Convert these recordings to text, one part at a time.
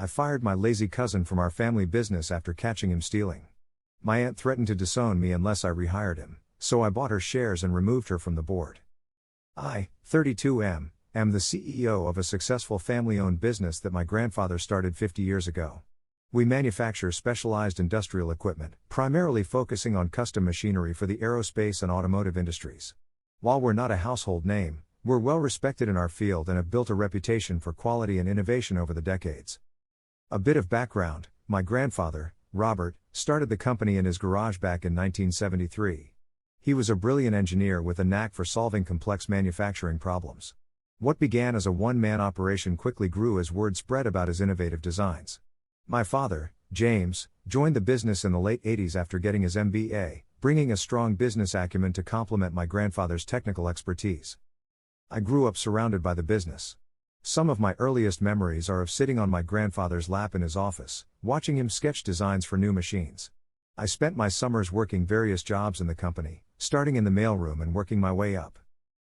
I fired my lazy cousin from our family business after catching him stealing. My aunt threatened to disown me unless I rehired him, so I bought her shares and removed her from the board. I, 32 am the CEO of a successful family-owned business that my grandfather started 50 years ago. We manufacture specialized industrial equipment, primarily focusing on custom machinery for the aerospace and automotive industries. While we're not a household name, we're well respected in our field and have built a reputation for quality and innovation over the decades. A bit of background: my grandfather, Robert, started the company in his garage back in 1973. He was a brilliant engineer with a knack for solving complex manufacturing problems. What began as a one-man operation quickly grew as word spread about his innovative designs. My father, James, joined the business in the late 80s after getting his MBA, bringing a strong business acumen to complement my grandfather's technical expertise. I grew up surrounded by the business. Some of my earliest memories are of sitting on my grandfather's lap in his office, watching him sketch designs for new machines. I spent my summers working various jobs in the company, starting in the mailroom and working my way up.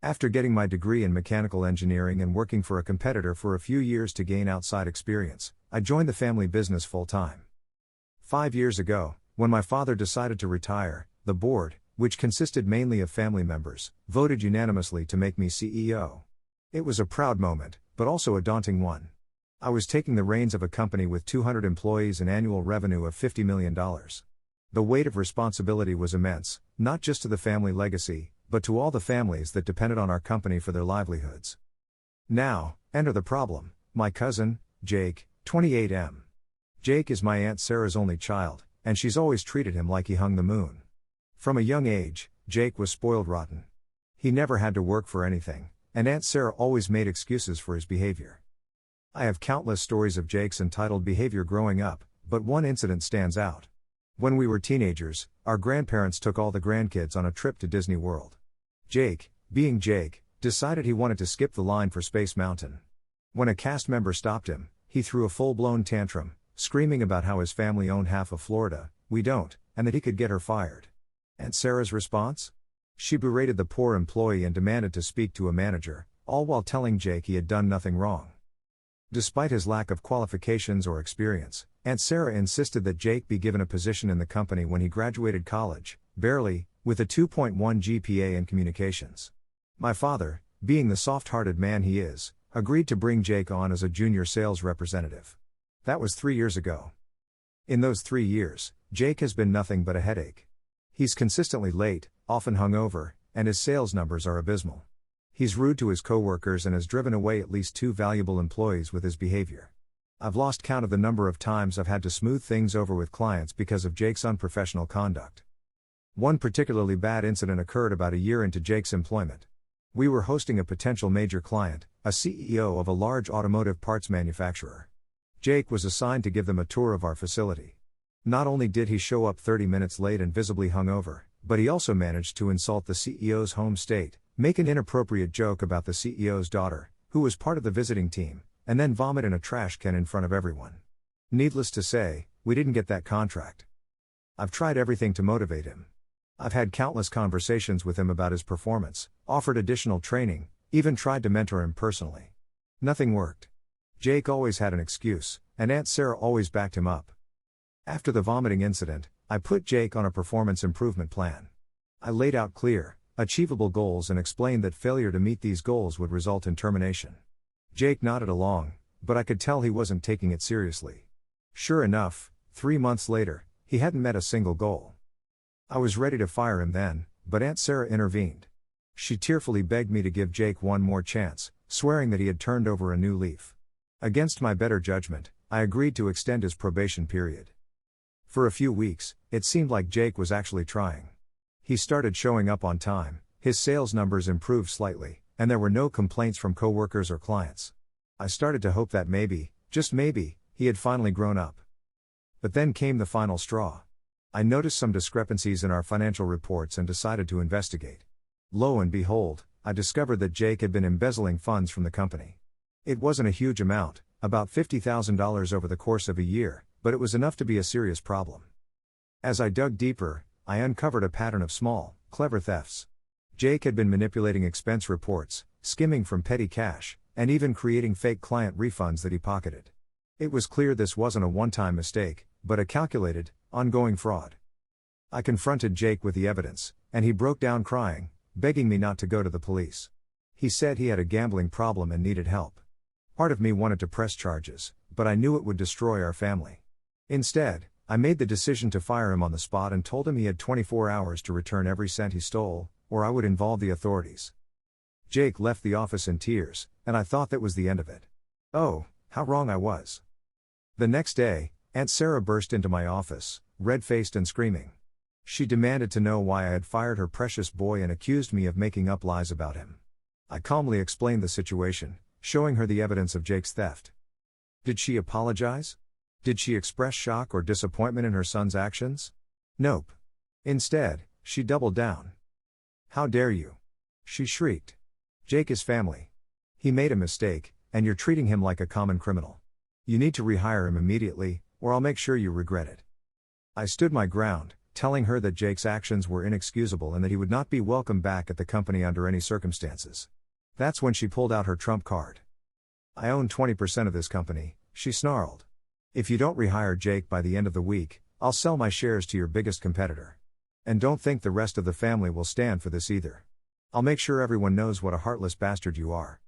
After getting my degree in mechanical engineering and working for a competitor for a few years to gain outside experience, I joined the family business full-time. 5 years ago, when my father decided to retire, the board, which consisted mainly of family members, voted unanimously to make me CEO. It was a proud moment, but also a daunting one. I was taking the reins of a company with 200 employees and annual revenue of $50 million. The weight of responsibility was immense, not just to the family legacy, but to all the families that depended on our company for their livelihoods. Now, enter the problem: my cousin, Jake, 28 am. Jake is my Aunt Sarah's only child, and she's always treated him like he hung the moon. From a young age, Jake was spoiled rotten. He never had to work for anything, and Aunt Sarah always made excuses for his behavior. I have countless stories of Jake's entitled behavior growing up, but one incident stands out. When we were teenagers, our grandparents took all the grandkids on a trip to Disney World. Jake, being Jake, decided he wanted to skip the line for Space Mountain. When a cast member stopped him, he threw a full-blown tantrum, screaming about how his family owned half of Florida, we don't, and that he could get her fired. Aunt Sarah's response? She berated the poor employee and demanded to speak to a manager, all while telling Jake he had done nothing wrong. Despite his lack of qualifications or experience, Aunt Sarah insisted that Jake be given a position in the company when he graduated college, barely, with a 2.1 GPA in communications. My father, being the soft-hearted man he is, agreed to bring Jake on as a junior sales representative. That was 3 years ago. In those 3 years, Jake has been nothing but a headache. He's consistently late, often hungover, and his sales numbers are abysmal. He's rude to his coworkers and has driven away at least 2 valuable employees with his behavior. I've lost count of the number of times I've had to smooth things over with clients because of Jake's unprofessional conduct. One particularly bad incident occurred about a year into Jake's employment. We were hosting a potential major client, a CEO of a large automotive parts manufacturer. Jake was assigned to give them a tour of our facility. Not only did he show up 30 minutes late and visibly hungover, but he also managed to insult the CEO's home state, make an inappropriate joke about the CEO's daughter, who was part of the visiting team, and then vomit in a trash can in front of everyone. Needless to say, we didn't get that contract. I've tried everything to motivate him. I've had countless conversations with him about his performance, offered additional training, even tried to mentor him personally. Nothing worked. Jake always had an excuse, and Aunt Sarah always backed him up. After the vomiting incident, I put Jake on a performance improvement plan. I laid out clear, achievable goals and explained that failure to meet these goals would result in termination. Jake nodded along, but I could tell he wasn't taking it seriously. Sure enough, 3 months later, he hadn't met a single goal. I was ready to fire him then, but Aunt Sarah intervened. She tearfully begged me to give Jake one more chance, swearing that he had turned over a new leaf. Against my better judgment, I agreed to extend his probation period. For a few weeks, it seemed like Jake was actually trying. He started showing up on time, his sales numbers improved slightly, and there were no complaints from coworkers or clients. I started to hope that maybe, just maybe, he had finally grown up. But then came the final straw. I noticed some discrepancies in our financial reports and decided to investigate. Lo and behold, I discovered that Jake had been embezzling funds from the company. It wasn't a huge amount, about $50,000 over the course of a year, but it was enough to be a serious problem. As I dug deeper, I uncovered a pattern of small, clever thefts. Jake had been manipulating expense reports, skimming from petty cash, and even creating fake client refunds that he pocketed. It was clear this wasn't a one-time mistake, but a calculated, ongoing fraud. I confronted Jake with the evidence, and he broke down crying, begging me not to go to the police. He said he had a gambling problem and needed help. Part of me wanted to press charges, but I knew it would destroy our family. Instead, I made the decision to fire him on the spot and told him he had 24 hours to return every cent he stole, or I would involve the authorities. Jake left the office in tears, and I thought that was the end of it. Oh, how wrong I was. The next day, Aunt Sarah burst into my office, red-faced and screaming. She demanded to know why I had fired her precious boy and accused me of making up lies about him. I calmly explained the situation, showing her the evidence of Jake's theft. Did she apologize? Did she express shock or disappointment in her son's actions? Nope. Instead, she doubled down. How dare you? She shrieked. Jake is family. He made a mistake, and you're treating him like a common criminal. You need to rehire him immediately, or I'll make sure you regret it. I stood my ground, telling her that Jake's actions were inexcusable and that he would not be welcome back at the company under any circumstances. That's when she pulled out her trump card. I own 20% of this company, she snarled. If you don't rehire Jake by the end of the week, I'll sell my shares to your biggest competitor. And don't think the rest of the family will stand for this either. I'll make sure everyone knows what a heartless bastard you are.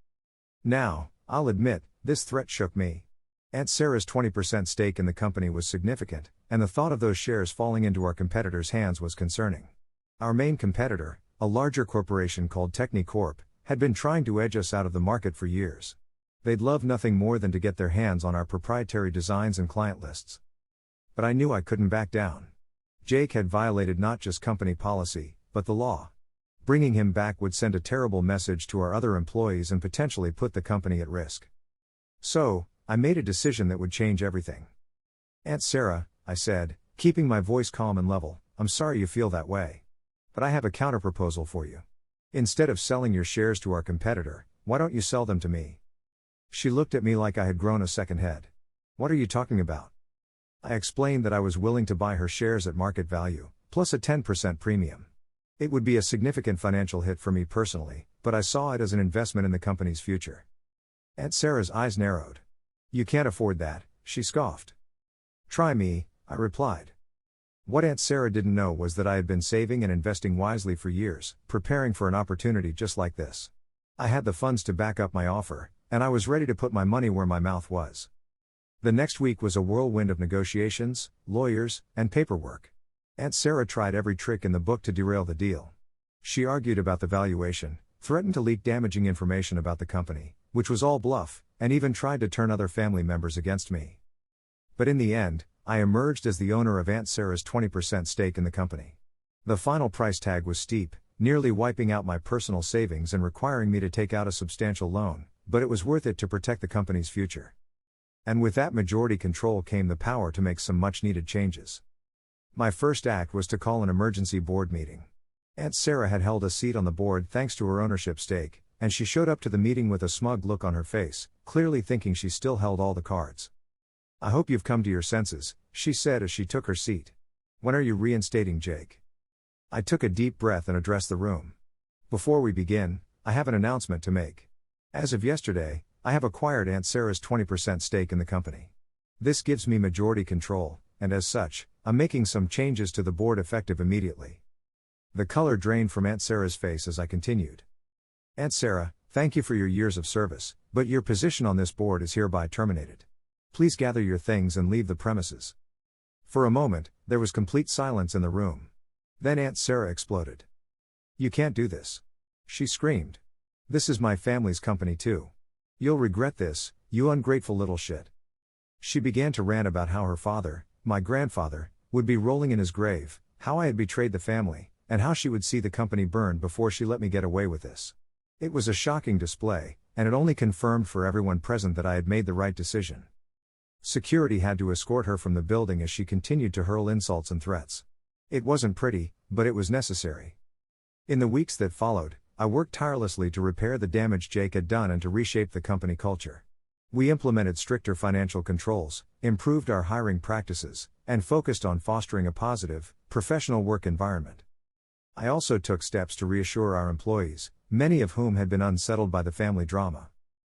Now, I'll admit, this threat shook me. Aunt Sarah's 20% stake in the company was significant, and the thought of those shares falling into our competitor's hands was concerning. Our main competitor, a larger corporation called Technicorp, had been trying to edge us out of the market for years. They'd love nothing more than to get their hands on our proprietary designs and client lists. But I knew I couldn't back down. Jake had violated not just company policy, but the law. Bringing him back would send a terrible message to our other employees and potentially put the company at risk. So, I made a decision that would change everything. Aunt Sarah, I said, keeping my voice calm and level, I'm sorry you feel that way. But I have a counterproposal for you. Instead of selling your shares to our competitor, why don't you sell them to me? She looked at me like I had grown a second head. What are you talking about? I explained that I was willing to buy her shares at market value, plus a 10% premium. It would be a significant financial hit for me personally, but I saw it as an investment in the company's future. Aunt Sarah's eyes narrowed. You can't afford that, she scoffed. Try me, I replied. What Aunt Sarah didn't know was that I had been saving and investing wisely for years, preparing for an opportunity just like this. I had the funds to back up my offer, and I was ready to put my money where my mouth was. The next week was a whirlwind of negotiations, lawyers, and paperwork. Aunt Sarah tried every trick in the book to derail the deal. She argued about the valuation, threatened to leak damaging information about the company, which was all bluff, and even tried to turn other family members against me. But in the end, I emerged as the owner of Aunt Sarah's 20% stake in the company. The final price tag was steep, nearly wiping out my personal savings and requiring me to take out a substantial loan, but it was worth it to protect the company's future. And with that majority control came the power to make some much-needed changes. My first act was to call an emergency board meeting. Aunt Sarah had held a seat on the board thanks to her ownership stake, and she showed up to the meeting with a smug look on her face, clearly thinking she still held all the cards. I hope you've come to your senses, she said as she took her seat. When are you reinstating Jake? I took a deep breath and addressed the room. Before we begin, I have an announcement to make. As of yesterday, I have acquired Aunt Sarah's 20% stake in the company. This gives me majority control, and as such, I'm making some changes to the board effective immediately. The color drained from Aunt Sarah's face as I continued. Aunt Sarah, thank you for your years of service, but your position on this board is hereby terminated. Please gather your things and leave the premises. For a moment, there was complete silence in the room. Then Aunt Sarah exploded. You can't do this. She screamed. This is my family's company too. You'll regret this, you ungrateful little shit. She began to rant about how her father, my grandfather, would be rolling in his grave, how I had betrayed the family, and how she would see the company burned before she let me get away with this. It was a shocking display, and it only confirmed for everyone present that I had made the right decision. Security had to escort her from the building as she continued to hurl insults and threats. It wasn't pretty, but it was necessary. In the weeks that followed, I worked tirelessly to repair the damage Jake had done and to reshape the company culture. We implemented stricter financial controls, improved our hiring practices, and focused on fostering a positive, professional work environment. I also took steps to reassure our employees, many of whom had been unsettled by the family drama.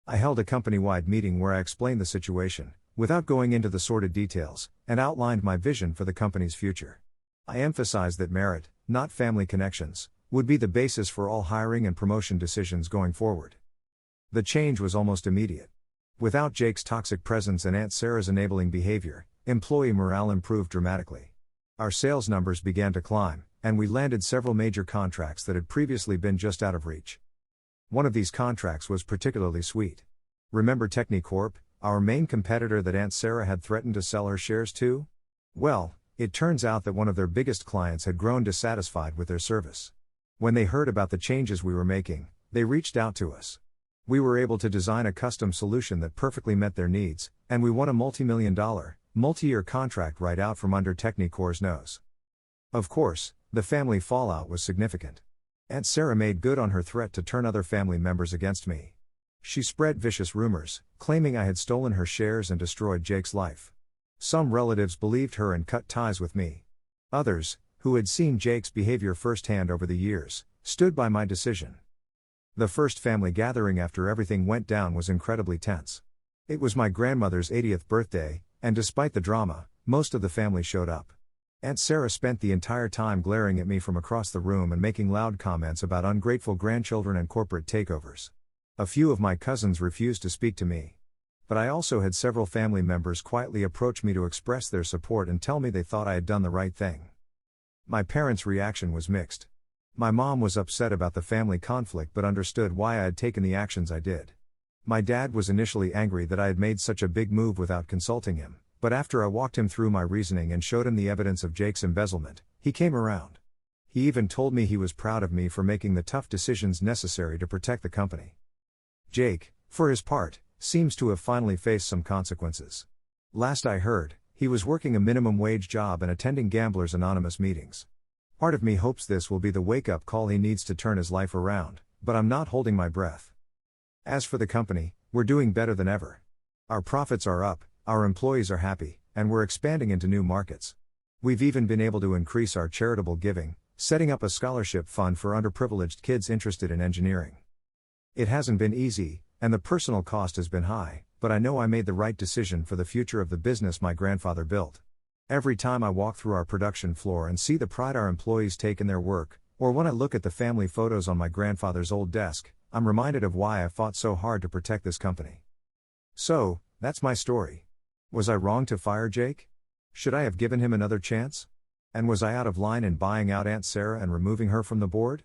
I held a company-wide meeting where I explained the situation, without going into the sordid details, and outlined my vision for the company's future. I emphasized that merit, not family connections, would be the basis for all hiring and promotion decisions going forward. The change was almost immediate. Without Jake's toxic presence and Aunt Sarah's enabling behavior, employee morale improved dramatically. Our sales numbers began to climb, and we landed several major contracts that had previously been just out of reach. One of these contracts was particularly sweet. Remember Technicorp, our main competitor that Aunt Sarah had threatened to sell her shares to? Well, it turns out that one of their biggest clients had grown dissatisfied with their service. When they heard about the changes we were making, they reached out to us. We were able to design a custom solution that perfectly met their needs, and we won a multi-million-dollar, multi-year contract right out from under Technicorp's nose. Of course, the family fallout was significant. Aunt Sarah made good on her threat to turn other family members against me. She spread vicious rumors, claiming I had stolen her shares and destroyed Jake's life. Some relatives believed her and cut ties with me. Others, who had seen Jake's behavior firsthand over the years, stood by my decision. The first family gathering after everything went down was incredibly tense. It was my grandmother's 80th birthday, and despite the drama, most of the family showed up. Aunt Sarah spent the entire time glaring at me from across the room and making loud comments about ungrateful grandchildren and corporate takeovers. A few of my cousins refused to speak to me. But I also had several family members quietly approach me to express their support and tell me they thought I had done the right thing. My parents' reaction was mixed. My mom was upset about the family conflict but understood why I had taken the actions I did. My dad was initially angry that I had made such a big move without consulting him, but after I walked him through my reasoning and showed him the evidence of Jake's embezzlement, he came around. He even told me he was proud of me for making the tough decisions necessary to protect the company. Jake, for his part, seems to have finally faced some consequences. Last I heard, he was working a minimum wage job and attending Gamblers Anonymous meetings. Part of me hopes this will be the wake-up call he needs to turn his life around, but I'm not holding my breath. As for the company, we're doing better than ever. Our profits are up, our employees are happy, and we're expanding into new markets. We've even been able to increase our charitable giving, setting up a scholarship fund for underprivileged kids interested in engineering. It hasn't been easy, and the personal cost has been high, but I know I made the right decision for the future of the business my grandfather built. Every time I walk through our production floor and see the pride our employees take in their work, or when I look at the family photos on my grandfather's old desk, I'm reminded of why I fought so hard to protect this company. So, that's my story. Was I wrong to fire Jake? Should I have given him another chance? And was I out of line in buying out Aunt Sarah and removing her from the board?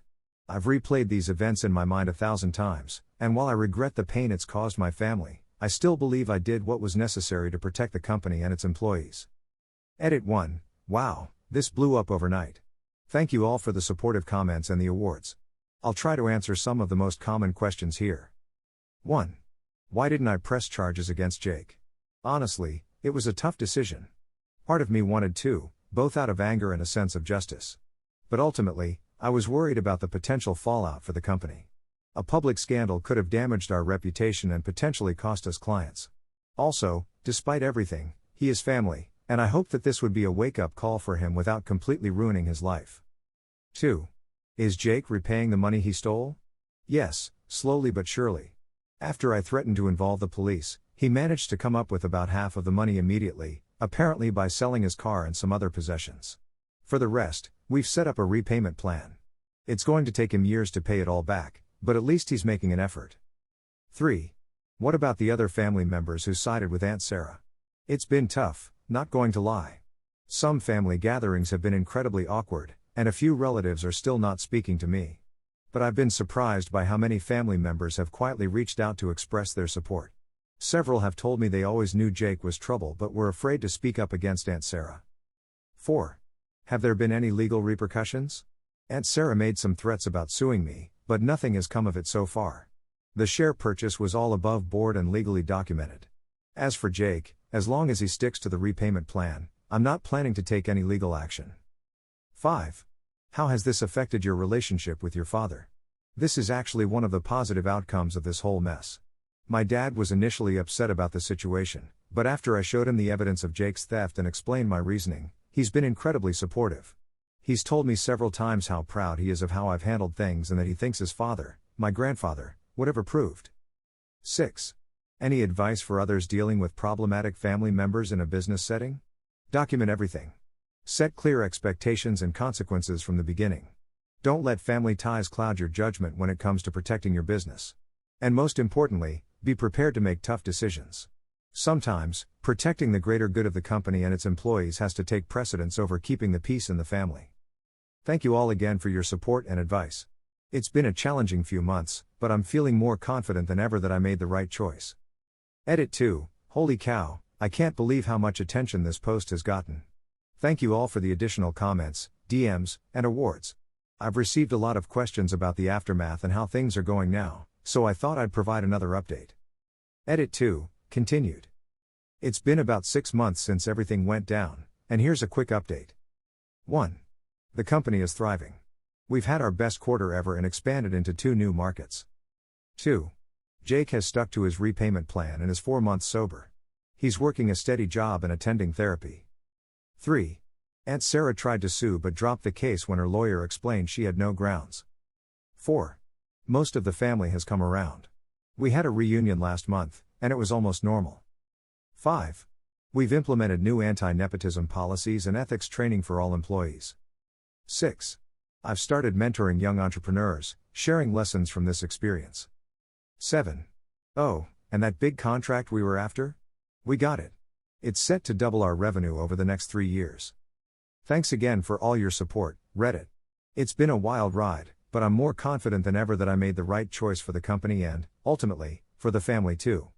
I've replayed these events in my mind 1,000 times, and while I regret the pain it's caused my family, I still believe I did what was necessary to protect the company and its employees. Edit 1. Wow, this blew up overnight. Thank you all for the supportive comments and the awards. I'll try to answer some of the most common questions here. 1. Why didn't I press charges against Jake? Honestly, it was a tough decision. Part of me wanted to, both out of anger and a sense of justice. But ultimately, I was worried about the potential fallout for the company. A public scandal could have damaged our reputation and potentially cost us clients. Also, despite everything, he is family, and I hoped that this would be a wake-up call for him without completely ruining his life. 2. Is Jake repaying the money he stole? Yes, slowly but surely. After I threatened to involve the police, he managed to come up with about half of the money immediately, apparently by selling his car and some other possessions. For the rest, we've set up a repayment plan. It's going to take him years to pay it all back, but at least he's making an effort. 3. What about the other family members who sided with Aunt Sarah? It's been tough, not going to lie. Some family gatherings have been incredibly awkward, and a few relatives are still not speaking to me. But I've been surprised by how many family members have quietly reached out to express their support. Several have told me they always knew Jake was trouble but were afraid to speak up against Aunt Sarah. 4. Have there been any legal repercussions? Aunt Sarah made some threats about suing me, but nothing has come of it so far. The share purchase was all above board and legally documented. As for Jake, as long as he sticks to the repayment plan, I'm not planning to take any legal action. 5. How has this affected your relationship with your father? This is actually one of the positive outcomes of this whole mess. My dad was initially upset about the situation, but after I showed him the evidence of Jake's theft and explained my reasoning, he's been incredibly supportive. He's told me several times how proud he is of how I've handled things and that he thinks his father, my grandfather, would have approved. 6. Any advice for others dealing with problematic family members in a business setting? Document everything. Set clear expectations and consequences from the beginning. Don't let family ties cloud your judgment when it comes to protecting your business. And most importantly, be prepared to make tough decisions. Sometimes, protecting the greater good of the company and its employees has to take precedence over keeping the peace in the family. Thank you all again for your support and advice. It's been a challenging few months, but I'm feeling more confident than ever that I made the right choice. Edit 2, holy cow, I can't believe how much attention this post has gotten. Thank you all for the additional comments, DMs, and awards. I've received a lot of questions about the aftermath and how things are going now, so I thought I'd provide another update. Edit 2, continued. It's been about 6 months since everything went down, and here's a quick update. 1. The company is thriving. We've had our best quarter ever and expanded into 2 new markets. 2. Jake has stuck to his repayment plan and is 4 months sober. He's working a steady job and attending therapy. 3. Aunt Sarah tried to sue but dropped the case when her lawyer explained she had no grounds. 4. Most of the family has come around. We had a reunion last month, and it was almost normal. 5. We've implemented new anti-nepotism policies and ethics training for all employees. 6. I've started mentoring young entrepreneurs, sharing lessons from this experience. 7. Oh, and that big contract we were after? We got it. It's set to double our revenue over the next 3 years. Thanks again for all your support, Reddit. It's been a wild ride, but I'm more confident than ever that I made the right choice for the company and, ultimately, for the family too.